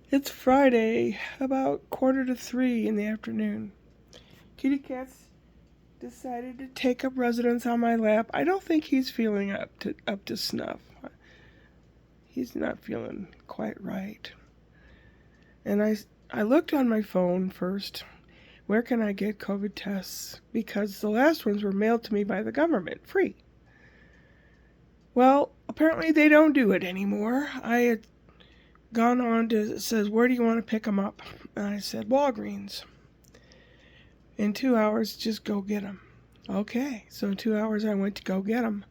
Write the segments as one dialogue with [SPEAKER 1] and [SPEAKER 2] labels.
[SPEAKER 1] It's Friday, about 2:45 in the afternoon. Kitty Cat's decided to take up residence on my lap. I don't think he's feeling up to snuff. He's not feeling quite right. And I looked on my phone first. Where can I get COVID tests? Because the last ones were mailed to me by the government, free. Well, apparently they don't do it anymore. I had gone on to, it says, where do you want to pick them up? And I said, Walgreens. In 2 hours, just go get them. Okay, so in 2 hours I went to go get them.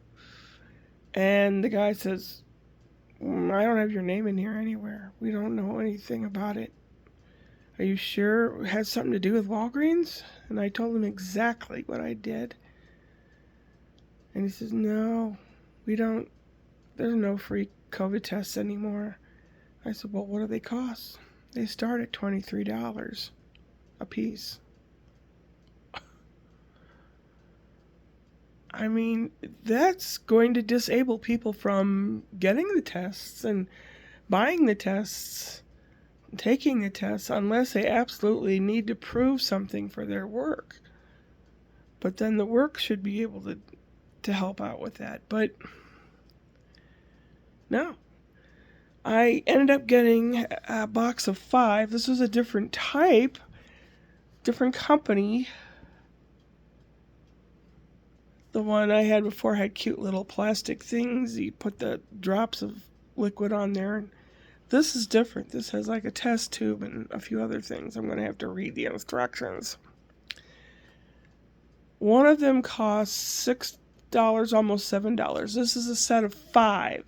[SPEAKER 1] And the guy says, I don't have your name in here anywhere. We don't know anything about it. Are you sure it has something to do with Walgreens? And I told him exactly what I did. And he says, no, we don't, there's no free COVID tests anymore. I said, well, what do they cost? They start at $23 a piece. I mean, that's going to disable people from getting the tests and buying the tests, taking the tests, unless they absolutely need to prove something for their work. But then the work should be able to help out with that. But no. I ended up getting a box of 5. This was a different type, different company. The one I had before had cute little plastic things. You put the drops of liquid on there. This is different. This has like a test tube and a few other things. I'm going to have to read the instructions. One of them costs $6, almost $7. This is a set of 5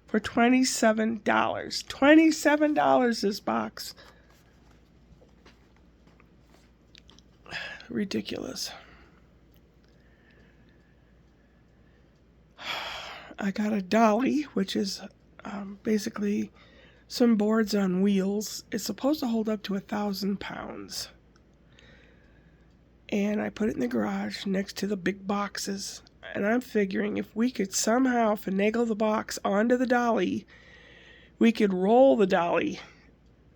[SPEAKER 1] for $27. $27 this box. Ridiculous. I got a dolly, which is basically some boards on wheels. It's supposed to hold up to 1,000 pounds. And I put it in the garage next to the big boxes. And I'm figuring if we could somehow finagle the box onto the dolly, we could roll the dolly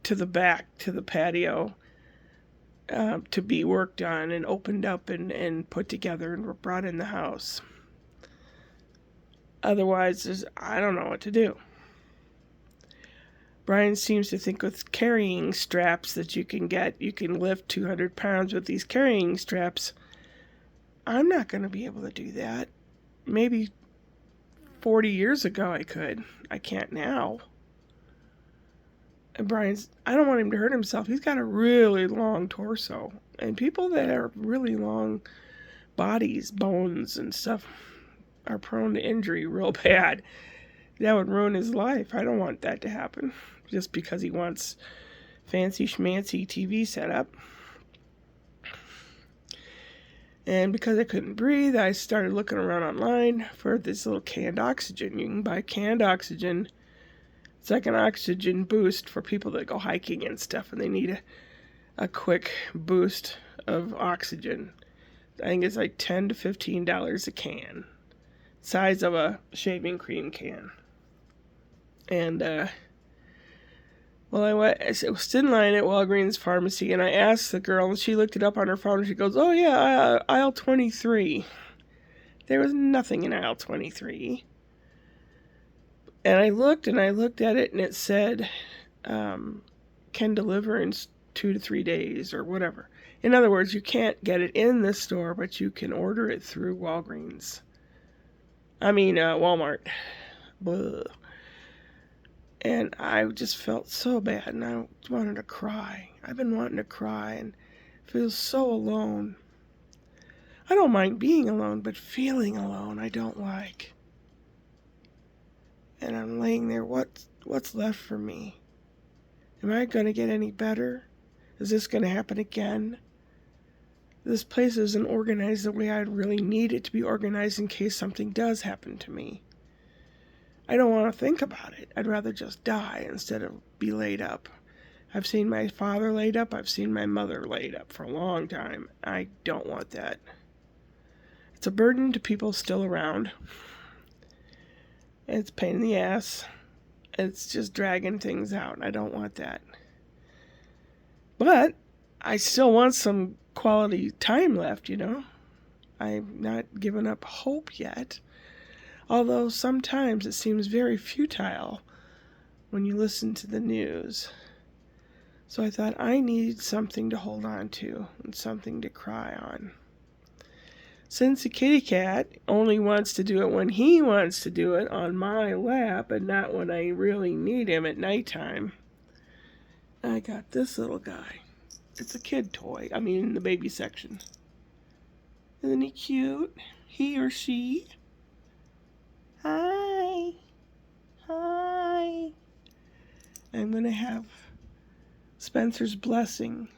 [SPEAKER 1] to the back, to the patio, to be worked on and opened up and put together and brought in the house. Otherwise, I don't know what to do. Brian seems to think with carrying straps that you can lift 200 pounds with these carrying straps. I'm not going to be able to do that. Maybe 40 years ago I could. I can't now. And I don't want him to hurt himself. He's got a really long torso. And people that are really long bodies, bones and stuff, are prone to injury real bad. That would ruin his life. I don't want that to happen just because he wants fancy schmancy TV setup. And because I couldn't breathe, I started looking around online for this little canned oxygen. You can buy canned oxygen. It's like an oxygen boost for people that go hiking and stuff and they need a quick boost of oxygen. I think it's like $10 to $15 a can. Size of a shaving cream can. And I stood in line at Walgreens Pharmacy and I asked the girl and she looked it up on her phone and she goes, oh yeah, aisle 23. There was nothing in aisle 23. And I looked at it and it said, can deliver in 2 to 3 days or whatever. In other words, you can't get it in the store, but you can order it through Walgreens. Walmart. Blah. And I just felt so bad and I wanted to cry. I've been wanting to cry and feel so alone. I don't mind being alone, but feeling alone I don't like. And I'm laying there, what's left for me? Am I going to get any better? Is this going to happen again? This place isn't organized the way I'd really need it to be organized in case something does happen to me. I don't want to think about it. I'd rather just die instead of be laid up. I've seen my father laid up. I've seen my mother laid up for a long time. I don't want that. It's a burden to people still around. It's a pain in the ass. It's just dragging things out. I don't want that. But I still want some quality time left, I'm not giving up hope yet. Although sometimes it seems very futile when you listen to the news. So I thought I need something to hold on to and something to cry on. Since the kitty cat only wants to do it when he wants to do it on my lap and not when I really need him at nighttime, I got this little guy. It's a kid toy. I mean, in the baby section. Isn't he cute? He or she? Hi. Hi. I'm going to have Spencer's blessing.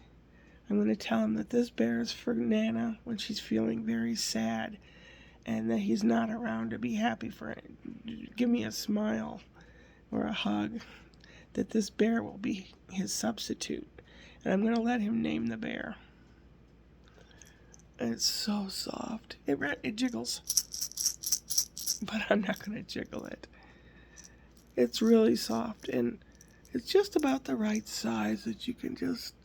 [SPEAKER 1] I'm going to tell him that this bear is for Nana when she's feeling very sad and that he's not around to be happy for it. Give me a smile or a hug, that this bear will be his substitute. And I'm going to let him name the bear. And it's so soft. It jiggles. But I'm not going to jiggle it. It's really soft, and it's just about the right size that you can just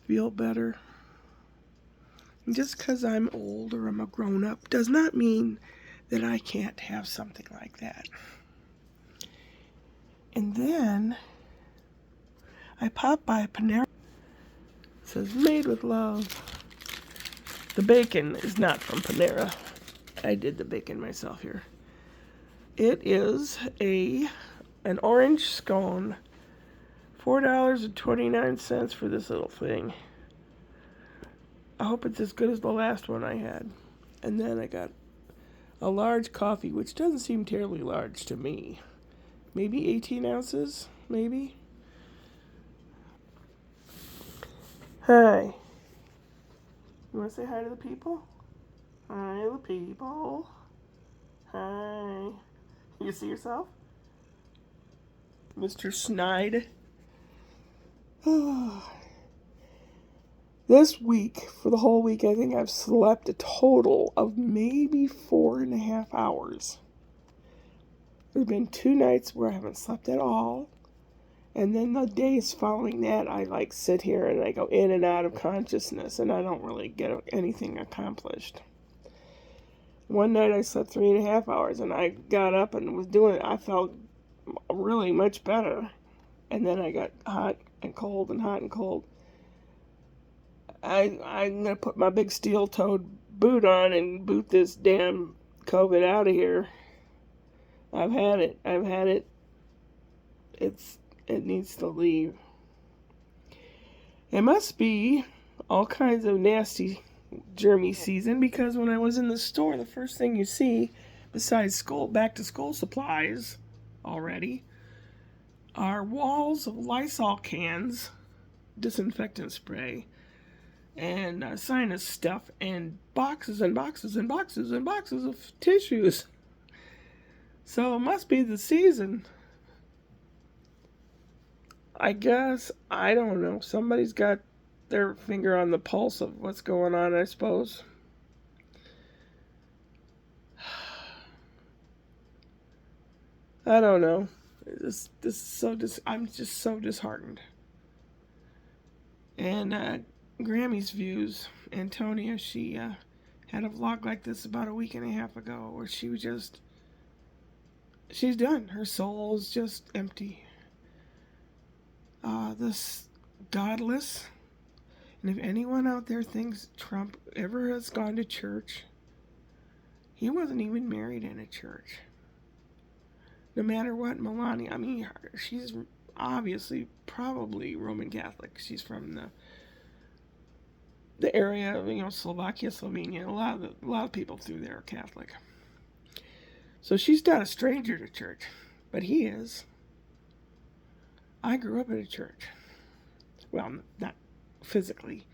[SPEAKER 1] feel better. And just because I'm old or I'm a grown-up does not mean that I can't have something like that. And then I popped by Panera. It says, made with love. The bacon is not from Panera. I did the bacon myself here. It is an orange scone. $4.29 for this little thing. I hope it's as good as the last one I had. And then I got a large coffee, which doesn't seem terribly large to me. Maybe 18 ounces, maybe? Hi. You want to say hi to the people? Hi, the people. Hi. You see yourself? Mr. Snide. This week, for the whole week, I think I've slept a total of maybe 4.5 hours. There's been 2 nights where I haven't slept at all. And then the days following that, I sit here and I go in and out of consciousness and I don't really get anything accomplished. One night I slept 3.5 hours and I got up and was doing it. I felt really much better. And then I got hot and cold and hot and cold. I'm going to put my big steel-toed boot on and boot this damn COVID out of here. I've had it. It needs to leave. It must be all kinds of nasty germy season, because when I was in the store, the first thing you see, besides back to school supplies already, are walls of Lysol cans, disinfectant spray, and sinus stuff, and boxes and boxes and boxes and boxes of tissues. So it must be the season. I guess, I don't know. Somebody's got their finger on the pulse of what's going on, I suppose. I don't know. I'm just so disheartened. And Grammy's views. Antonia, she had a vlog like this about a week and a half ago where she was she's done. Her soul is just empty. This godless. And if anyone out there thinks Trump ever has gone to church, he wasn't even married in a church. No matter what, Melania, I mean, she's obviously probably Roman Catholic. She's from the area of, Slovakia, Slovenia. A lot of people through there are Catholic. So she's not a stranger to church, but he is. I grew up in a church. Well, not physically,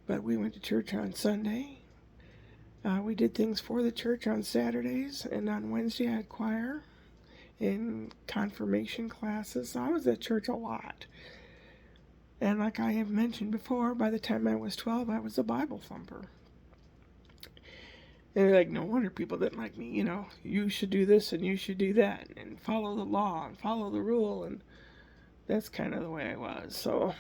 [SPEAKER 1] but we went to church on Sunday. We did things for the church on Saturdays, and on Wednesday I had choir and confirmation classes. So I was at church a lot. And like I have mentioned before, by the time I was 12, I was a Bible thumper. And they're like, no wonder people didn't like me. You should do this and you should do that, and follow the law and follow the rule, and that's kind of the way I was. So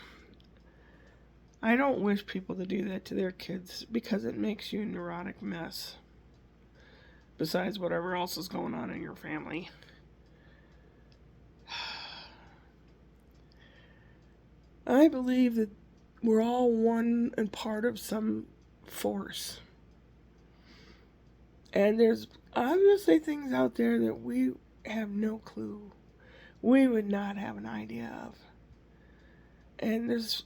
[SPEAKER 1] I don't wish people to do that to their kids because it makes you a neurotic mess. Besides whatever else is going on in your family. I believe that we're all one and part of some force. And there's obviously things out there that we have no clue. We would not have an idea of. And there's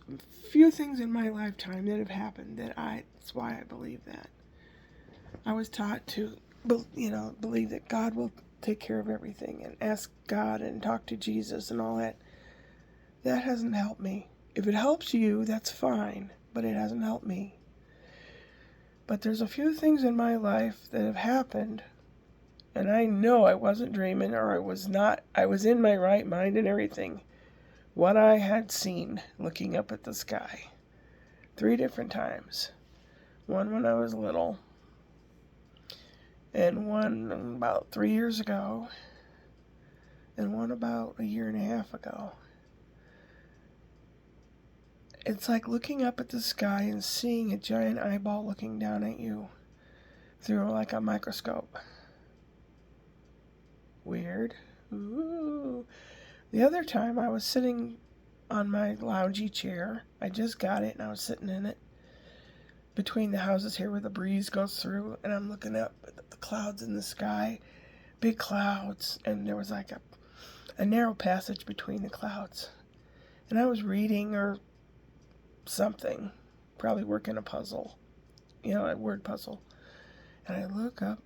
[SPEAKER 1] few things in my lifetime that have happened that's why I believe that. I was taught to, believe that God will take care of everything and ask God and talk to Jesus and all that. That hasn't helped me. If it helps you, that's fine, but it hasn't helped me. But there's a few things in my life that have happened, and I know I wasn't dreaming, or I was in my right mind and everything. What I had seen looking up at the sky 3 different times. One when I was little, and one about 3 years ago, and one about a year and a half ago. It's like looking up at the sky and seeing a giant eyeball looking down at you through like a microscope. Weird. Ooh. The other time I was sitting on my loungy chair. I just got it and I was sitting in it between the houses here where the breeze goes through, and I'm looking up at the clouds in the sky, big clouds, and there was like a narrow passage between the clouds. And I was reading or something, probably working a puzzle, a word puzzle. And I look up,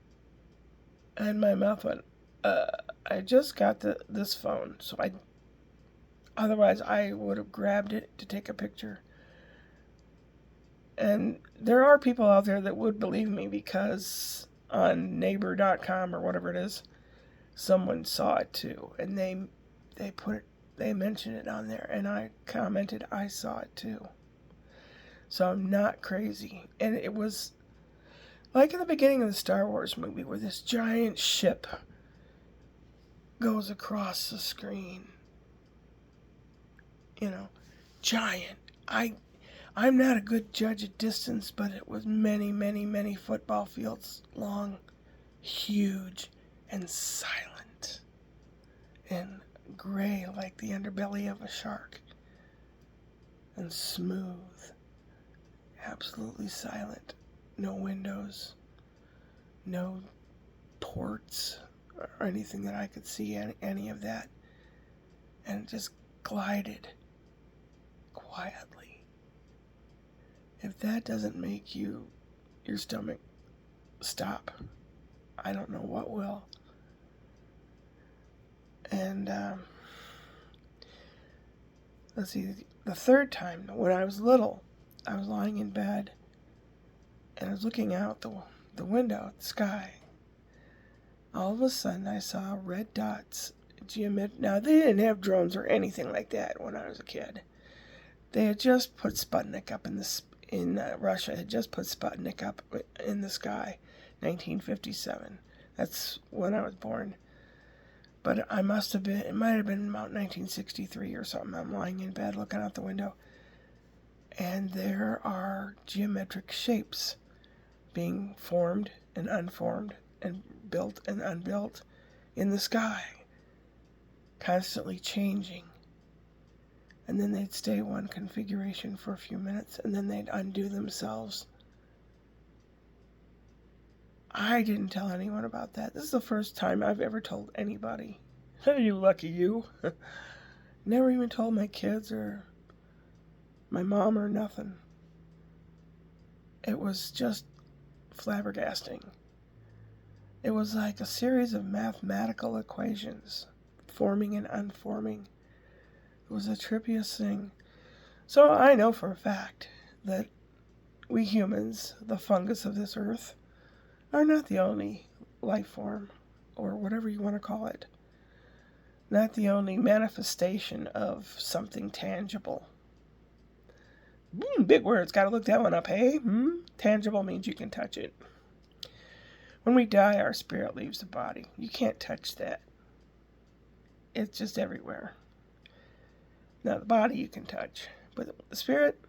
[SPEAKER 1] and my mouth went, I just got this phone, so otherwise I would have grabbed it to take a picture. And there are people out there that would believe me because on neighbor.com or whatever it is, someone saw it too, and they mentioned it on there, and I commented I saw it too. So I'm not crazy. And it was like in the beginning of the Star Wars movie where this giant ship goes across the screen. Giant. I'm not a good judge of distance, but it was many, many, many football fields long, huge, and silent, and gray like the underbelly of a shark, and smooth, absolutely silent. No windows, no ports, or anything that I could see, any of that, and it just glided quietly. If that doesn't make your stomach stop, I don't know what will. And let's see, the third time, when I was little, I was lying in bed and I was looking out the window at the sky. All of a sudden I saw red dots. Now they didn't have drones or anything like that when I was a kid. They had just put Sputnik up in Russia had just put Sputnik up in the sky, 1957. That's when I was born. But it might have been about 1963 or something. I'm lying in bed looking out the window, and there are geometric shapes being formed and unformed and built and unbuilt in the sky, constantly changing. And then they'd stay one configuration for a few minutes, and then they'd undo themselves. I didn't tell anyone about that. This is the first time I've ever told anybody. You lucky you. Never even told my kids or my mom or nothing. It was just flabbergasting. It was like a series of mathematical equations, forming and unforming. It was the trippiest thing. So I know for a fact that we humans, the fungus of this earth, are not the only life form, or whatever you want to call it. Not the only manifestation of something tangible. Big words, gotta look that one up, hey? Tangible means you can touch it. When we die, our spirit leaves the body. You can't touch that. It's just everywhere. Now, the body you can touch, but the spirit,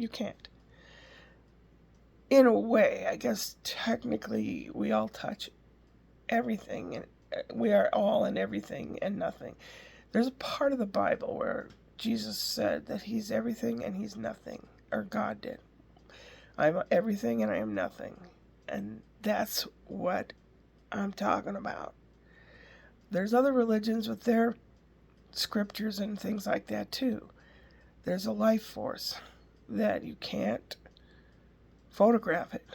[SPEAKER 1] You can't. In a way, I guess technically we all touch everything, and we are all and everything and nothing. There's a part of the Bible where Jesus said that he's everything and he's nothing, or God did. I'm everything and I am nothing. And that's what I'm talking about. There's other religions with their scriptures and things like that too. There's a life force that you can't photograph it.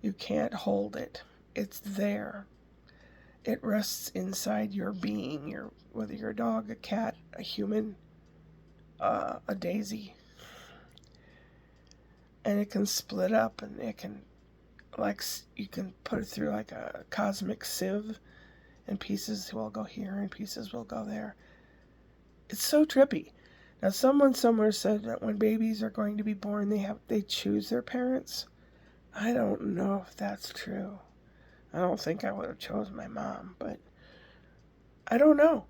[SPEAKER 1] You can't hold it. It's there. It rests inside your being, whether you're a dog, a cat, a human, a daisy. And it can split up, and it can, like, you can put it through like a cosmic sieve, and pieces will go here and pieces will go there. It's so trippy. Now, someone somewhere said that when babies are going to be born, they choose their parents. I don't know if that's true. I don't think I would have chosen my mom, but I don't know.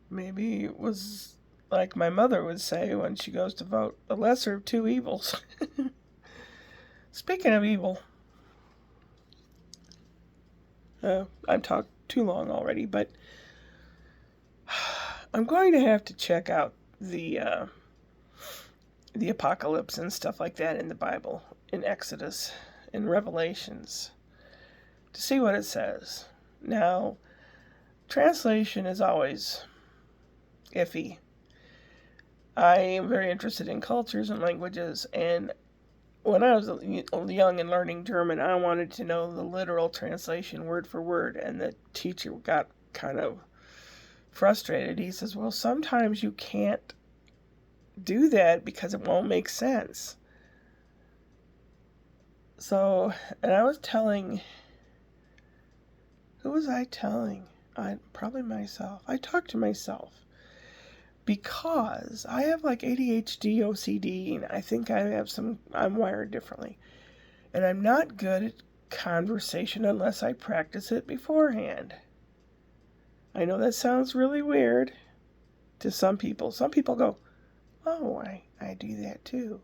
[SPEAKER 1] Maybe it was like my mother would say when she goes to vote, the lesser of two evils. Speaking of evil, I've talked too long already, but I'm going to have to check out the apocalypse and stuff like that in the Bible, in Exodus, in Revelations, to see what it says. Now, translation is always iffy. I am very interested in cultures and languages, and when I was young and learning German, I wanted to know the literal translation word for word, and the teacher got kind of frustrated. He says, well, sometimes you can't do that because it won't make sense. So, and I was telling, who was I telling? Probably myself. I talked to myself because I have like ADHD, OCD, and I think I'm wired differently. And I'm not good at conversation unless I practice it beforehand. I know that sounds really weird to some people. Some people go, oh, I do that too.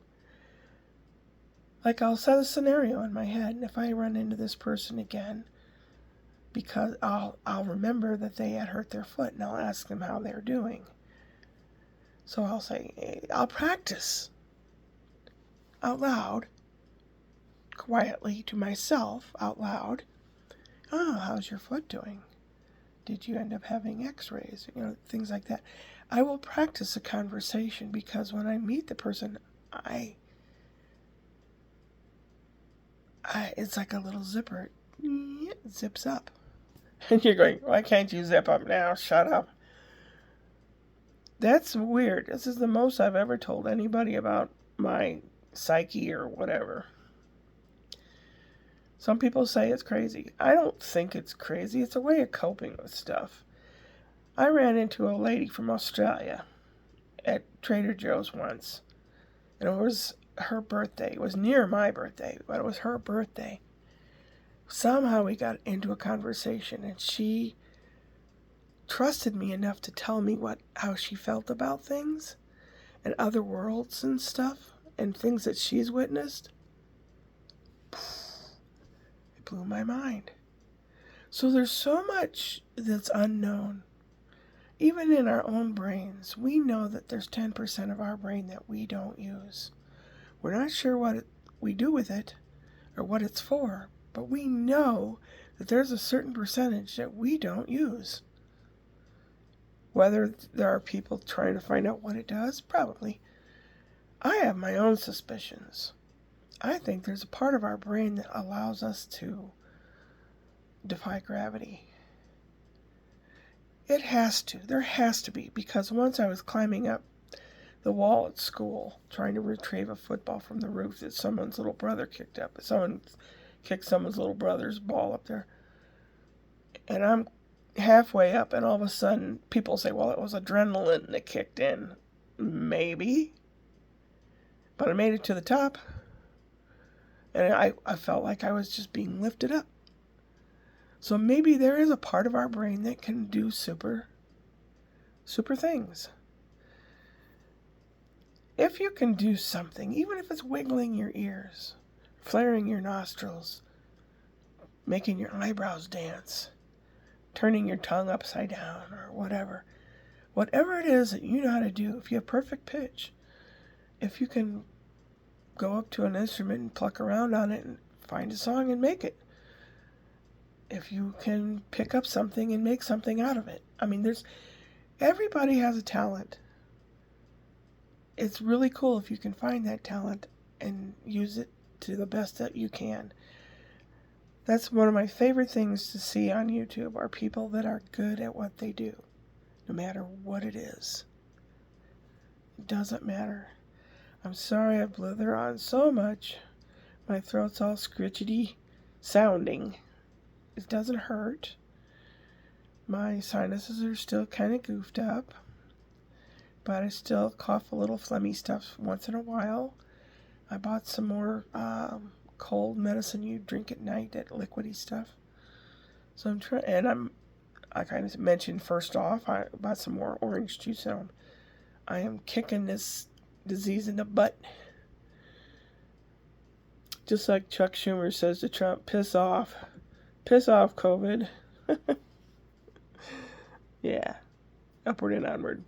[SPEAKER 1] Like, I'll set a scenario in my head, and if I run into this person again, because I'll remember that they had hurt their foot, and I'll ask them how they're doing. So I'll say, hey, I'll practice out loud, quietly to myself, out loud. Oh, how's your foot doing? Did you end up having x-rays? Things like that. I will practice a conversation because when I meet the person, it's like a little zipper. It zips up. And you're going, why can't you zip up now? Shut up. That's weird. This is the most I've ever told anybody about my psyche or whatever. Some people say it's crazy. I don't think it's crazy. It's a way of coping with stuff. I ran into a lady from Australia at Trader Joe's once. And it was her birthday. It was near my birthday, but it was her birthday. Somehow we got into a conversation, and she trusted me enough to tell me how she felt about things and other worlds and stuff and things that she's witnessed. It blew my mind. So there's so much that's unknown. Even in our own brains, we know that there's 10% of our brain that we don't use. We're not sure what we do with it or what it's for, but we know that there's a certain percentage that we don't use. Whether there are people trying to find out what it does, probably. I have my own suspicions. I think there's a part of our brain that allows us to defy gravity. It has to. There has to be, because once I was climbing up the wall at school, trying to retrieve a football from the roof that someone's little brother kicked up. Someone kicked someone's little brother's ball up there. And I'm halfway up, and all of a sudden, people say, well, it was adrenaline that kicked in. Maybe. But I made it to the top. And I felt like I was just being lifted up. So maybe there is a part of our brain that can do super things. if you can do something, even if it's wiggling your ears, flaring your nostrils, making your eyebrows dance, turning your tongue upside down, or whatever it is that you know how to do, if you have perfect pitch, if you can go up to an instrument and pluck around on it and find a song and make it, if you can pick up something and make something out of it. I mean, everybody has a talent. It's really cool if you can find that talent and use it to the best that you can. That's one of my favorite things to see on YouTube, are people that are good at what they do, no matter what it is. It doesn't matter. I'm sorry I blither on so much. My throat's all scritchety sounding. It doesn't hurt. My sinuses are still kind of goofed up, but I still cough a little phlegmy stuff once in a while. I bought some more cold medicine you drink at night, that liquidy stuff. So I'm trying, and I kind of mentioned first off, I bought some more orange juice, and I am kicking this disease in the butt. Just like Chuck Schumer says to Trump, piss off, COVID. Yeah, upward and onward.